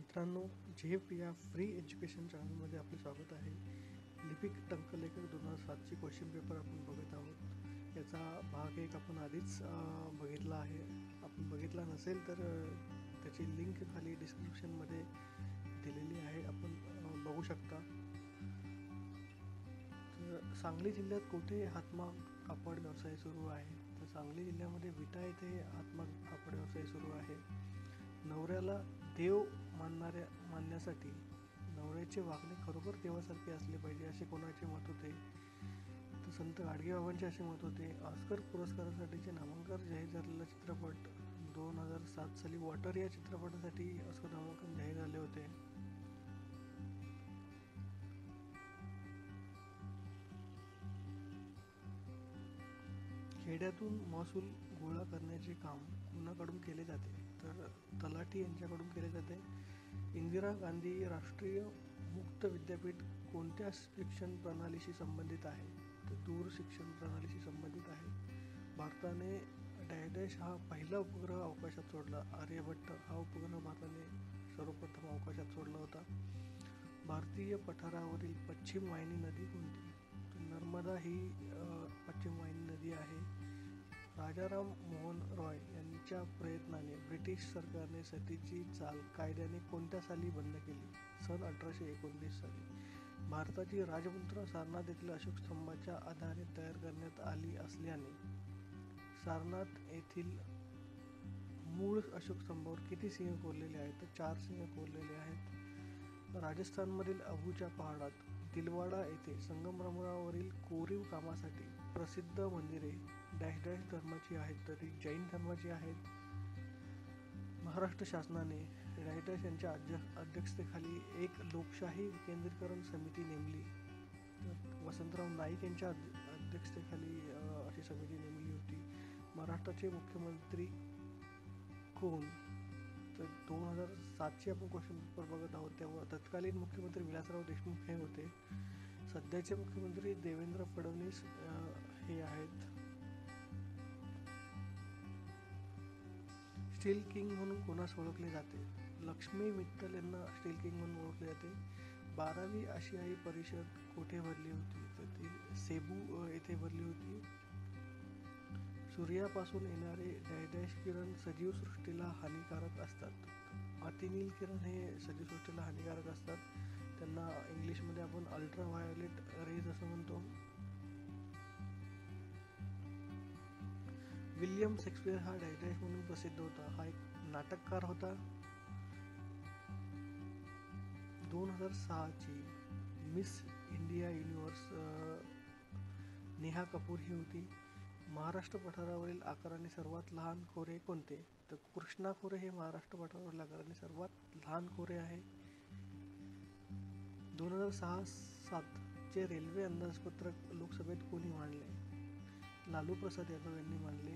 मित्रांनो, झेप या फ्री एज्युकेशन चॅनलमध्ये आपले स्वागत आहे. लिपिक टंकलेखक 2007ची क्वेश्चन पेपर आपण बघत आहोत. याचा भाग एक आपण आधीच बघितला आहे. आपण बघितला नसेल तर त्याची लिंक खाली डिस्क्रिप्शनमध्ये दिलेली आहे, आपण बघू शकता. तर सांगली जिल्ह्यात कुठे हातमाग कापड व्यवसाय सुरू आहे? तर सांगली जिल्ह्यामध्ये विटा येथे हातमाग कापड व्यवसाय सुरू आहे. नवऱ्याला देव मानण्यासाठी नवऱ्याचे वागणे खरोखर देवासारखे असले पाहिजे असे कोणाचे मत होते? तर संत गाडगेबाबांचे असे मत होते. ऑस्कर पुरस्कारासाठीचे नामांकन जाहीर झालेला चित्रपट 2007 साली वॉटर या चित्रपटासाठी ऑस्कर नामांकन जाहीर झाले होते. खेड्यातून महसूल गोळा करण्याचे काम कुणाकडून केले जाते? तर तलाठी यांच्याकडून केले जाते. इंदिरा गांधी राष्ट्रीय मुक्त विद्यापीठ कोणत्या शिक्षण प्रणालीशी संबंधित आहे? तर दूर शिक्षण प्रणालीशी संबंधित आहे. भारताने डॅश हा पहिला उपग्रह अवकाशात सोडला. आर्यभट्ट हा उपग्रह भारताने सर्वप्रथम अवकाशात सोडला होता. भारतीय पठारावरील पश्चिम वाहिनी नदी कोणती? नर्मदा ही पश्चिम वाहिनी नदी आहे. राजाराम मोहन रॉय यांच्या प्रयत्नाने ब्रिटिश सरकारने सतीची चाल कायद्याने कोणत्या साली बंद केली? सन 1829 साली. भारताची राजमुद्रा सारनाथ येथील अशोक स्तंभाच्या आधारे तयार करण्यात आली असल्याने सारनाथ येथील मूळ अशोक स्तंभावर किती सिंह कोरलेले आहेत? तर 4 सिंह कोरलेले आहेत. राजस्थानमधील अबूच्या पहाडात दिलवाडा येथे संगमरवरावरील कोरीव कामासाठी प्रसिद्ध मंदिरे डॅश डॅश धर्माची आहेत? तरी जैन धर्माची आहेत. महाराष्ट्र शासनाने डॅश डॅश यांच्या अध्यक्षतेखाली एक लोकशाही विकेंद्रीकरण समिती नेमली. तर वसंतराव नाईक यांच्या अध्यक्षतेखाली अशी समिती नेमली होती. महाराष्ट्राचे मुख्यमंत्री कोण? तर 2007ची आपण क्वेश्चन पेपर बघत आहोत. तेव्हा तत्कालीन मुख्यमंत्री विलासराव देशमुख हे होते. सध्याचे मुख्यमंत्री देवेंद्र फडणवीस हे आहेत. स्टील किंग म्हणून कोणास ओळखले जाते? लक्ष्मी मित्तल यांना स्टील किंग म्हणून ओळखले जाते. 12वी आशियाई परिषद कुठे भरली होती? तर ती सेबू येथे भरली होती. सूर्यापासून येणारे डॅश किरण सजीव सृष्टीला हानिकारक असतात. अतिनील किरण हे सजीव सृष्टीला हानिकारक असतात. त्यांना इंग्लिशमध्ये आपण अल्ट्राव्हायोलेट रेज असं म्हणतो. विल्यम शेक्सपियर हा डॅश म्हणून प्रसिद्ध होता. हा एक नाटककार होता. 2006ची Miss India universe Neha Kapoor ही होती. महाराष्ट्र पठारावरील आकाराने सर्वात लहान खोरे कोणते? तर कृष्णा खोरे हे महाराष्ट्र पठारावरील आकाराने सर्वात लहान खोरे आहे. 2006-07 चे रेल्वे अंदाजपत्रक लोकसभेत कोणी मांडले? लालू प्रसाद यादव यांनी मांडले.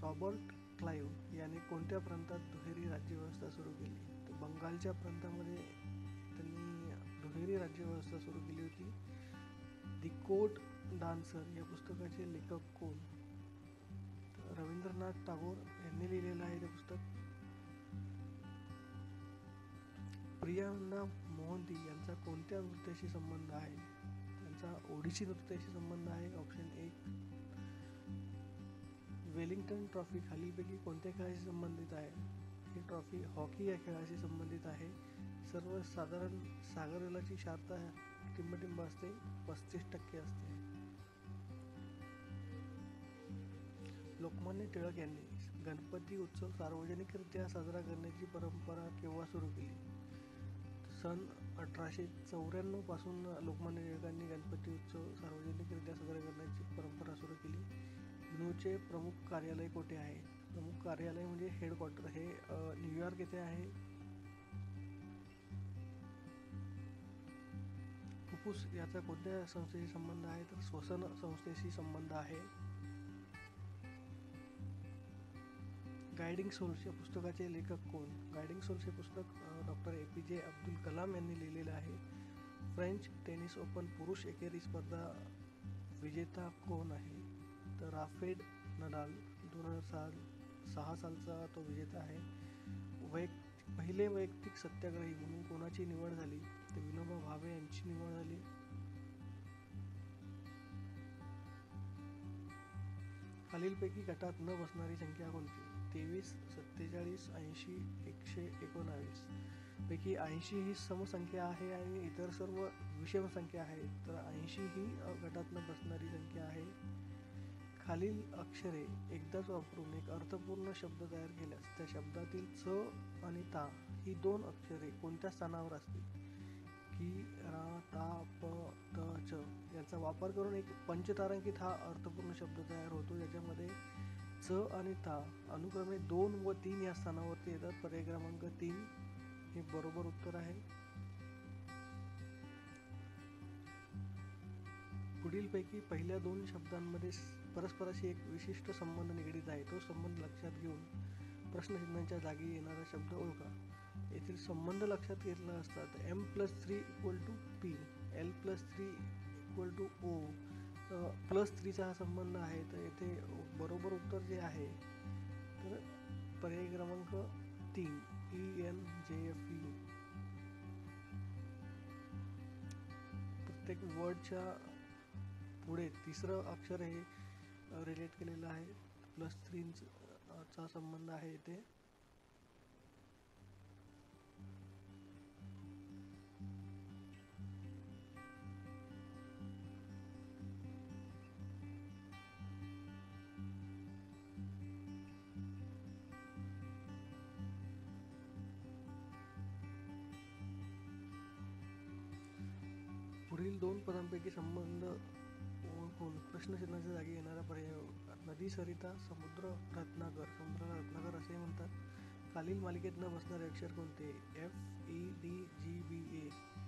रॉबर्ट क्लाइव्ह याने कोणत्या प्रांतात दुहेरी राज्यव्यवस्था सुरू केली? तर बंगालच्या प्रांतामध्ये त्यांनी दुहेरी राज्यव्यवस्था सुरू केली होती. दी कोर्ट डान्सर या पुस्तकाचे लेखक कोण? रवींद्रनाथ टागोर यांनी लिहिलेलं आहे ते पुस्तक. प्रियांका मोहंती यांचा कोणत्या नृत्याशी संबंध आहे? त्यांचा ओडिसी नृत्याशी संबंध आहे. ऑप्शन 1. वेलिंग्टन ट्रॉफी खालीलपैकी कोणत्या खेळाशी संबंधित आहे? ही ट्रॉफी हॉकी या खेळाशी संबंधित आहे. सर्वसाधारण सागरजलाची क्षारता टिंबटिंब असते, 35% असते. लोकमान्य टिळक यांनी गणपती उत्सव सार्वजनिकरित्या साजरा करण्याची परंपरा केव्हा सुरू केली? सन 1894 पासून लोकमान्य टिळकांनी गणपती उत्सव सार्वजनिकरित्या साजरा करण्याची परंपरा सुरू केली. युनोचे प्रमुख कार्यालय कुठे आहे? प्रमुख कार्यालय म्हणजे हेडक्वार्टर हे न्यूयॉर्क येथे आहे. फुफ्फुस याचा कोणत्या संस्थेशी संबंध आहे? तर श्वसन संस्थेशी संबंध आहे. गायडिंग सोल्स या पुस्तकाचे लेखक कोण? गायडिंग सोल्स हे पुस्तक डॉक्टर APJ अब्दुल कलाम यांनी लिहिलेलं आहे. फ्रेंच टेनिस ओपन पुरुष एकेरी स्पर्धा विजेता कोण आहे? तर राफेल नडाल 2006 सालचा तो विजेता आहे. पहिल्या पहिले वैयक्तिक सत्याग्रही म्हणून कोणाची निवड झाली? तर विनोबा भावे यांची निवड झाली. खालीलपैकी गटात न बसणारी संख्या कोणती? 23, 47, 80, 119 पैकी 80 ही समसंख्या आहे आणि इतर सर्व विषम संख्या आहेत. तर 80 ही गटात न बसणारी संख्या आहे. खालील अक्षरे एकदाच वापरून एक अर्थपूर्ण शब्द तयार केल्यास त्या शब्दातील च आणि ता ही दोन अक्षरे कोणत्या स्थानावर असतील? की, रा, ता, प, त, च याचा वापर करून एक पंचतारांकित हा अर्थपूर्ण शब्द तयार होतो, ज्याच्यामध्ये च आणि ता अनुक्रमे 2 व 3 या स्थानावरती येतात. पर्याय क्रमांक 3 हे बरोबर उत्तर आहे. पुढीलपैकी पहिल्या 2 शब्दांमध्ये परस्पराशी एक विशिष्ट संबंध निगडीत आहे. तो संबंध लक्षात घेऊन प्रश्नचिन्हाच्या जागी येणारा शब्द ओळखा. येथील संबंध लक्षात घेतला असता तर M+3 = P, L+3 = O, +3चा हा संबंध आहे. तर येथे बरोबर उत्तर जे आहे तर पर्याय क्रमांक 3 ENJFE. प्रत्येक वर्डच्या पुढे तिसरं अक्षर हे रिलेट केलेलं आहे. +3चा संबंध आहे इथे. पुढील 2 पदांपैकी संबंध ओळखून प्रश्नचिन्हाच्या जागी येणारा पर्याय ओळखा. नदी सरिता, समुद्र रत्नाकर. समुद्राला रत्नाकर असे म्हणतात. खालील मालिकेत न बसणारे अक्षर कोणते? FEDGBA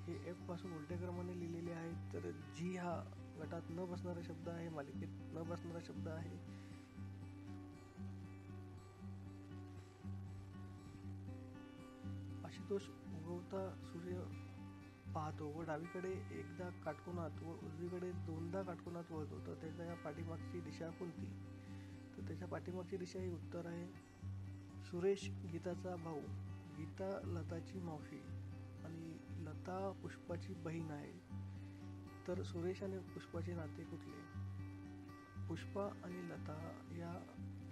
हे F पासून उलट्या क्रमाने लिहिलेले आहेत. तर G हा गटात न बसणारा शब्द आहे, मालिकेत न बसणारा शब्द आहे. आशुतोष उगवता सूर्य पाहतो व डावीकडे एकदा काटकोनात व उजवीकडे 2दा काटकोनात वळतो, तर त्याच्या पाठीमागची दिशा कोणती? तर त्याच्या पाठीमागची दिशा ही उत्तर आहे. सुरेश गीताचा भाऊ, गीता लताची मावशी आणि लता पुष्पाची बहीण आहे. तर सुरेश आणि पुष्पाचे नाते कुठले? पुष्पा आणि लता या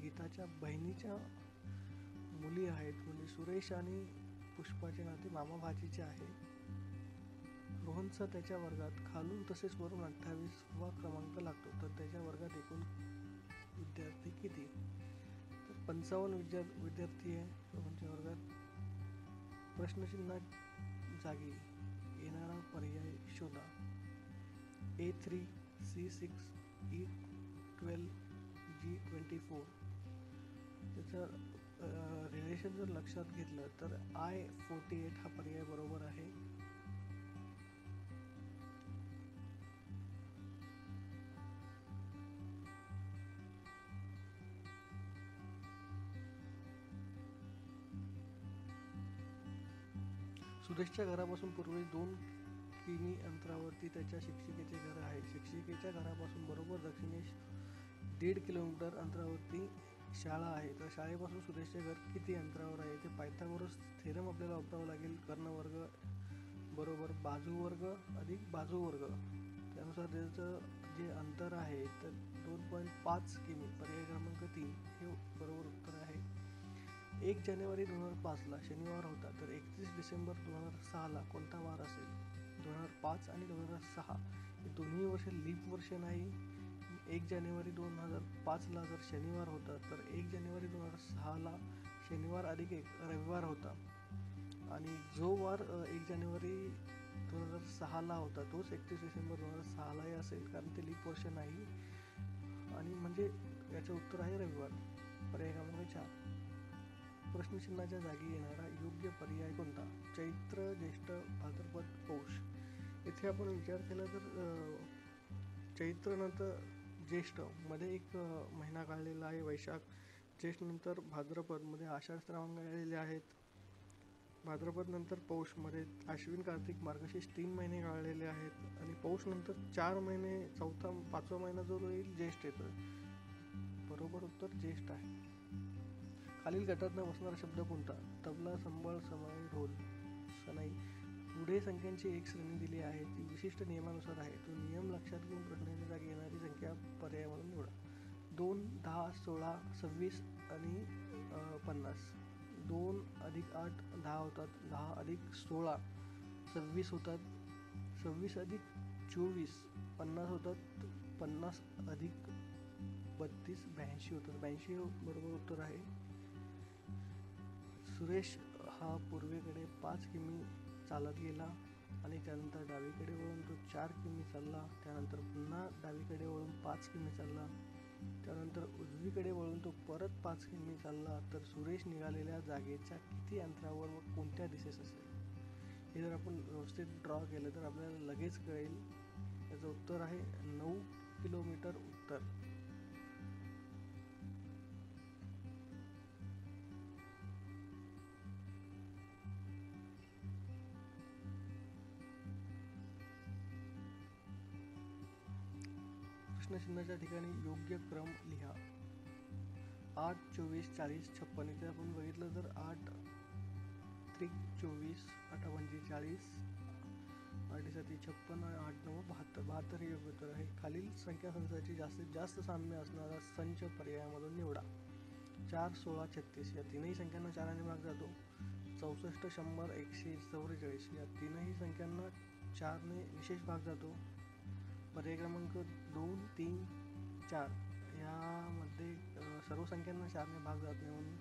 गीताच्या बहिणीच्या मुली आहेत. म्हणजे सुरेश आणि पुष्पाचे नाते मामा भाचीचे आहे. रोहनचा त्याच्या वर्गात खालून तसेच वरून 28वा क्रमांक लागतो, तर त्याच्या वर्गात एकूण विद्यार्थी किती? तर 55 विद्यार्थी आहे रोहनच्या वर्गात. प्रश्नचिन्हा जागी येणारा पर्याय शोधा. A3, C6, E12, G24. त्याचं रिलेशन जर लक्षात घेतलं तर I48 हा पर्याय बरोबर आहे. सुदेशच्या घरापासून पूर्वेस 2 किमी अंतरावरती त्याच्या शिक्षिकेचे घर आहे. शिक्षिकेच्या घरापासून बरोबर दक्षिणेस 1.5 किलोमीटर अंतरावरती शाळा आहे. तर शाळेपासून सुदेशचे घर किती अंतरावर आहे? ते पायथागोरस थेरम आपल्याला वापरावा लागेल. कर्णवर्ग बरोबर बाजूवर्ग अधिक बाजूवर्ग, त्यानुसार त्याचं जे अंतर आहे तर 2.5 किमी. पर्याय क्रमांक 3 हे बरोबर उत्तर आहे. 1 जानेवारी 2005ला शनिवार होता, तर 31 डिसेंबर 2006ला कोणता वार असेल? 2005 आणि 2006 हे दोन्ही वर्ष लीप वर्ष नाही. 1 जानेवारी 2005ला जर शनिवार होता तर 1 जानेवारी 2006ला शनिवार अधिक 1 रविवार होता. आणि जो वार 1 जानेवारी 2006ला होता तोच 31 डिसेंबर 2006लाही असेल, कारण ते लीप वर्ष नाही. आणि म्हणजे याचं उत्तर आहे रविवार. पर्याय क्रमांक 4. प्रश्नचिन्हाच्या जागी येणारा योग्य पर्याय कोणता? चैत्र, ज्येष्ठ, भाद्रपद, पौष. इथे आपण विचार केला तर चैत्र नंतर ज्येष्ठ मध्ये एक महिना काढलेला आहे, वैशाख. ज्येष्ठ नंतर भाद्रपद मध्ये आषाढ श्रावण काढलेले आहेत. भाद्रपद नंतर पौष मध्ये आश्विन, कार्तिक, मार्गशीर्ष 3 महिने काढलेले आहेत. आणि पौष नंतर 4 महिने, 4-5वा महिना जो येईल ज्येष्ठ येतो. बरोबर उत्तर ज्येष्ठ आहे. खालील गटात न बसणारा शब्द कोणता? तबला, संबळ, समाई, ढोल, सनाई. पुढे संख्यांची एक श्रेणी दिली आहे, ती विशिष्ट नियमानुसार आहे. तो नियम लक्षात घेऊन प्रश्नाच्या जागी येणारी संख्या पर्यायामधून निवडा. 2, 10, 16, 26 आणि 50. 2 अधिक 8 10 होतात. 10 अधिक 16 26 होतात. 26 अधिक 24 50 होतात. 50 अधिक 32 82 होतात. 82 बरोबर उत्तर आहे. सुरेश हा पूर्वेकडे 5 किमी चालत गेला आणि त्यानंतर डावीकडे वळून तो 4 किमी चालला. त्यानंतर पुन्हा डावीकडे वळून 5 किमी चालला. त्यानंतर उजवीकडे वळून तो परत 5 किमी चालला. तर सुरेश निघालेल्या जागेच्या किती अंतरावर व कोणत्या दिशेस असेल? हे जर आपण व्यवस्थित ड्रॉ केलं तर आपल्याला लगेच कळेल. याचं उत्तर आहे 9 किलोमीटर उत्तर. प्रश्नचिन्हाच्या ठिकाणी योग्य क्रम लिहा. 8, 24, 40, 56. इथे आपण बघितलं तर 8 त्रिक 24, 8 पंचे 40, 8 7 56, 8 9 72. 72 हे योग्य उत्तर आहे. खालील संख्या संचाची जास्तीत जास्त साम्य असणारा संच पर्यायामधून निवडा. 4, 16, 36. या तीनही संख्यांना 4 ने भाग जातो. 64, 100, 144. या तीनही संख्यांना 4 ने विशेष भाग जातो. पर्याय क्रमांक 2, 3, 4 यामध्ये सर्व संख्यांना 4 ने भाग जात नाही, म्हणून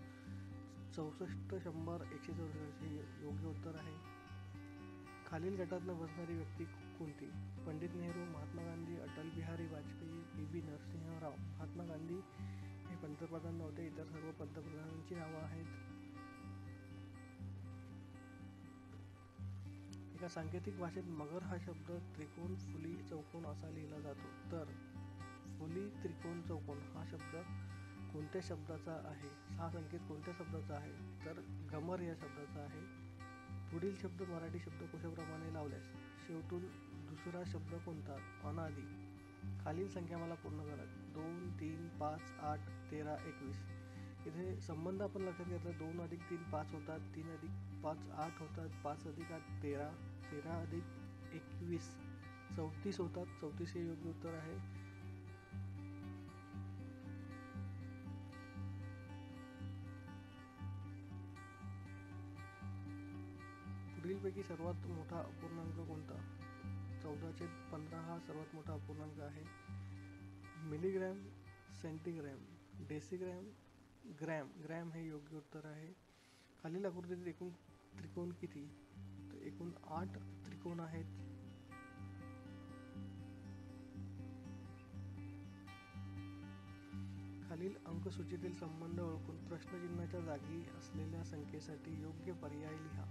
64, 100, 144 हे योग्य उत्तर आहे. खालील गटातनं बसणारी व्यक्ती कोणती? पंडित नेहरू, महात्मा गांधी, अटल बिहारी वाजपेयी, पी.व्ही. नरसिंहराव. महात्मा गांधी हे पंतप्रधान नव्हते, इतर सर्व पंतप्रधानांची नावं आहेत. एका सांकेतिक भाषेत मगर हा शब्द त्रिकोण, फुली, चौकोन असा लिहिला जातो. तर फुली, त्रिकोण, चौकोन हा शब्द कोणत्या शब्दाचा आहे? हा संकेत कोणत्या शब्दाचा आहे? तर गमर या शब्दाचा आहे. पुढील शब्द मराठी शब्दकोशाप्रमाणे लावल्यास शेवटून दुसरा शब्द कोणता? अनादी. खालील संख्या मला पूर्ण करा. 2, 3, 5, 8, 13, 21. इथे संबंध आपण लक्षात घेतला. 2 अधिक 3 5 होतात. 3 अधिक 5 8 होतात. 5 अधिक 8 13. 13 अधिक 21 34 होतात. 34 हे योग्य उत्तर आहे. पुढीलपैकी सर्वात मोठा अपूर्णांक कोणता? 14/15 हा सर्वात मोठा अपूर्णांक आहे. Milligram, centigram, decigram, gram. Gram हे योग्य उत्तर आहे. खालील आकृतीत एकूण त्रिकोण किती? तर एकूण 8 त्रिकोण आहेत. खालील अंकसूचीतील संबंध ओळखून प्रश्नचिन्हाच्या जागी असलेल्या संख्येसाठी योग्य पर्याय लिहा.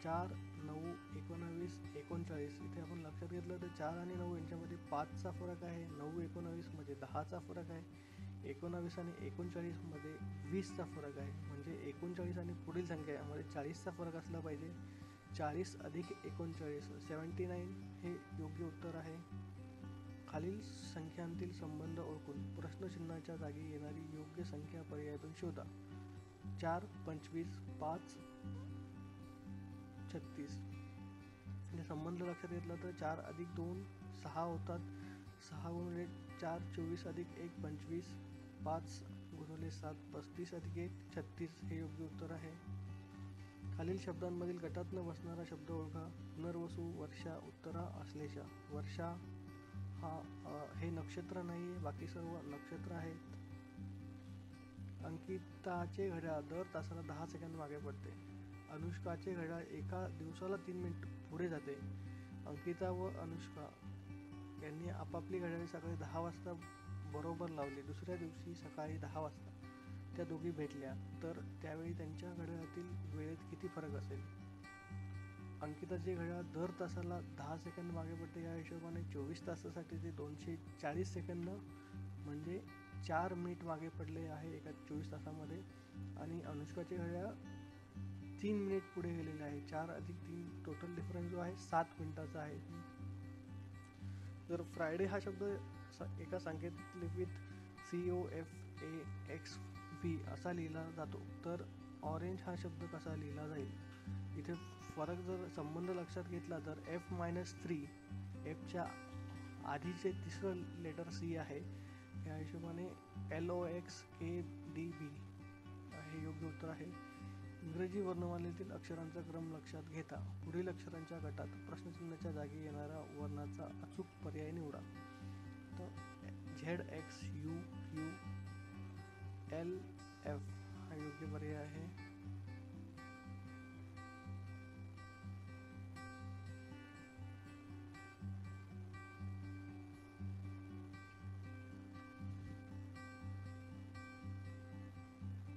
4, 9, 19, 39. इथे आपण लक्षात घेतलं तर 4 आणि 9 यांच्यामध्ये 5चा फरक आहे. 9, 19 मध्ये 10चा फरक आहे. 19 आणि 39 मध्ये 20चा फरक आहे. म्हणजे 39 आणि पुढील संख्या यामध्ये 40चा फरक असला पाहिजे. 40 अधिक 39 79 हे योग्य उत्तर आहे. खालील संख्यांतील संबंध ओळखून प्रश्नचिन्हाच्या जागी येणारी योग्य संख्या पर्यायातून शोधा. 4, 25, 5, 36. म्हणजे संबंध लक्षात घेतला तर 4 अधिक 2 6 होतात. 6 गुणिले 4 24 अधिक 1 25. 5 गुणिले 7 35 अधिक 1 36 हे योग्य उत्तर आहे. खालील शब्दांमधील गटात न बसणारा शब्द ओळखा. पुनर्वसू, वर्षा, उत्तरा, आश्लेषा. वर्षा हे नक्षत्र नाही आहे, बाकी सर्व नक्षत्र आहेत. अंकिताचे घड्याळ दर तासाला 10 सेकंद मागे पडते. अनुष्काचे घड्याळ एका दिवसाला 3 मिनिट पुढे जाते. अंकिता व अनुष्का यांनी आपापली घड्याळे सकाळी 10 वाजता बरोबर लावली. दुसऱ्या दिवशी सकाळी 10 वाजता त्या दोघी भेटल्या, तर त्यावेळी त्यांच्या घड्याळातील वेळेत किती फरक असेल? अंकिताचे घड्याळ दर तासाला 10 सेकंद मागे पडते. या हिशोबाने 24 तासासाठी ते 240 सेकंद म्हणजे 4 मिनिट मागे पडले आहे एका 24 तासामध्ये. आणि अनुष्काचे घड्याळ 3 मिनिट पुढे गेलेले आहे. 4 अधिक 3 टोटल डिफरन्स जो आहे 7 मिनिटाचा आहे. जर फ्रायडे हा शब्द एका संकेत लिपीत COFAX व्ही असा लिहिला जातो तर ऑरेंज हा शब्द कसा लिहिला जाईल. इथे फरक जर संबंध लक्षात घेतला तर F-3 एफच्या आधीचे तिसरं लेटर सी आहे. या हिशोबाने LOXKDB हे योग्य उत्तर आहे. इंग्रजी वर्णमालेतील अक्षरांचा क्रम लक्षात घेता पुढील अक्षरांच्या गटात प्रश्नचिन्हाच्या जागी येणाऱ्या वर्णाचा अचूक पर्याय निवडा. तर ZXUQLF हा योग्य पर्याय आहे.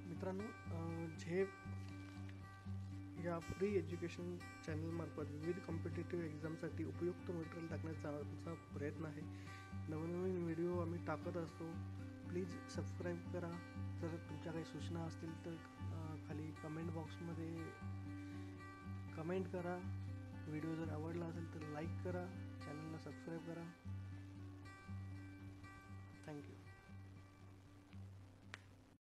मित्रांनो, झेप या फ्री एज्युकेशन चॅनलमार्फत विविध कॉम्पिटेटिव्ह एक्झामसाठी उपयुक्त मटेरियल टाकण्याचा आमचा प्रयत्न आहे. नवनवीन व्हिडिओ आम्ही टाकत असतो. प्लीज सबस्क्राईब करा. जर तुमच्या काही सूचना असतील तर खाली कमेंट बॉक्समध्ये कमेंट करा. व्हिडिओ जर आवडला असेल तर लाईक करा, चॅनलला सबस्क्राईब करा.